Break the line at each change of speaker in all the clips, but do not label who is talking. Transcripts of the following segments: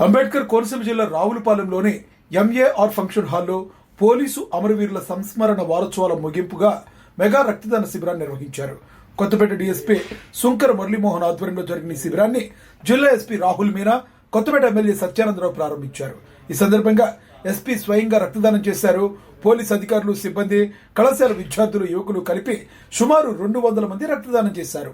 అంబేద్కర్ కోనసీమ జిల్లా రావులపాలెంలోని MAR function హాల్లో police అమరవీరుల సంస్మరణ వారోత్సవాల ముగింపుగా మెగా రక్తదాన శిబిరాన్ని నిర్వహించారు. కొత్తపేట డీఎస్పీ సుంకర మురళీమోహన్ ఆధ్వర్యంలో జరిగిన ఈ శిబిరాన్ని జిల్లా ఎస్పీ రాహుల్ మీనా, కొత్తపేట ఎమ్మెల్యే సత్యానందరావు ప్రారంభించారు. ఈ సందర్భంగా ఎస్పీ స్వయంగా రక్తదానం చేశారు. పోలీసు అధికారులు, సిబ్బంది, కళాశాల విద్యార్థులు, యువకులు కలిపి సుమారు 200 మంది రక్తదానం చేశారు.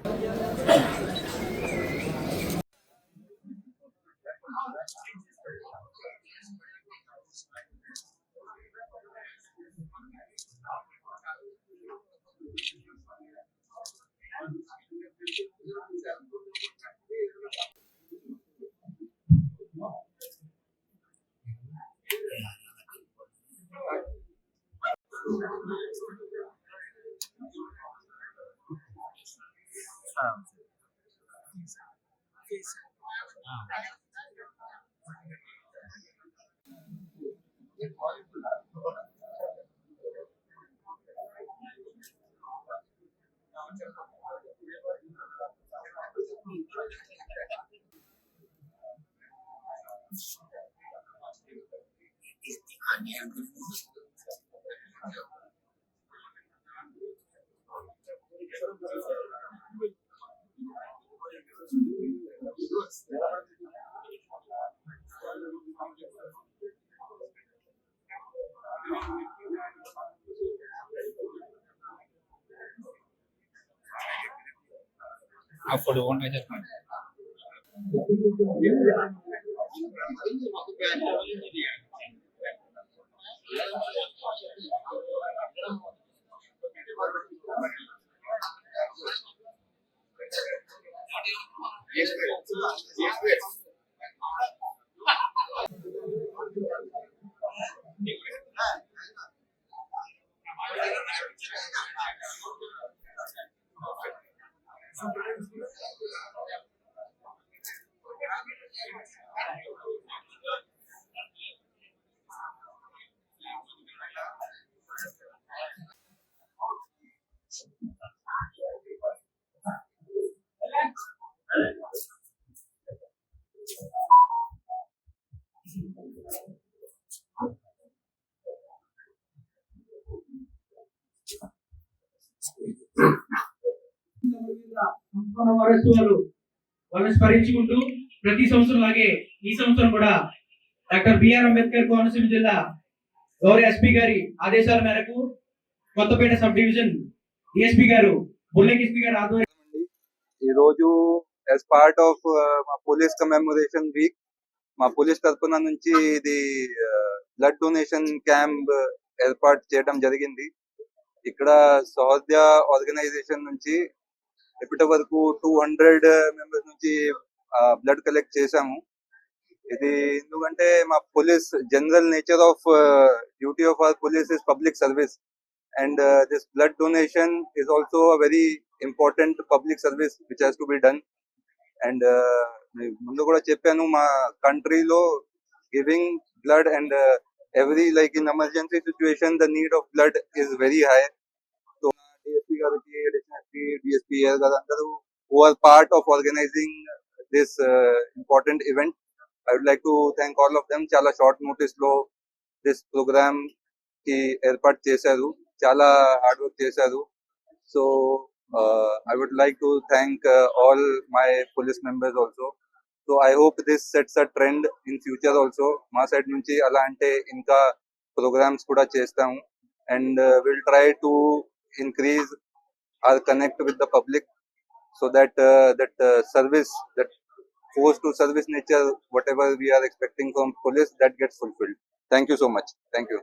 అప్పుడు ఓన్గా చెప్పండి.
వారోత్సవాలు వాళ్ళని స్మరించుకుంటూ ప్రతి సంవత్సరం లాగే ఈ సంవత్సరం కూడా డాక్టర్ బిఆర్ అంబేద్కర్ కోనసీమ జిల్లా గౌరవ ఎస్పీ గారి ఆదేశాల మేరకు కొత్తపేట సబ్ డివిజన్ డిఎస్పీ గారు బుల్లెకిస్పీ గారి ఆధ్వర్యంలో
ఈ రోజు యాజ్ పార్ట్ ఆఫ్ మా పోలీస్ కమెమోరేషన్ వీక్ మా పోలీస్ తరఫున నుంచి ఇది బ్లడ్ డొనేషన్ క్యాంప్ ఏర్పాటు చేయడం జరిగింది. ఇక్కడ సహోదయ ఆర్గనైజేషన్ నుంచి ఇప్పటి వరకు 200 మెంబర్స్ నుంచి బ్లడ్ కలెక్ట్ చేశాము. ఇది ఎందుకంటే మా police general nature of duty of our police is public service and this blood donation is also a very important public service which has to be done. And ముందు కూడా చెప్పాను, మా కంట్రీలో giving blood and every like in emergency situation the need of blood is very high. So DSP gariki, DSP garu who are part of organizing this important event, I would like to thank all of them. Chala short notice lo this program ki airport chesaru, chala hard work chesaru. So I would like to thank all my police members also. So I hope this sets a trend in future also. మా side నుంచి అలా అంటే ఇంకా programmes కూడా చేస్తాము and we'll try to increase our connect with the public so that service, that force to service nature, whatever we are expecting from police, that gets fulfilled. Thank you so much. Thank you.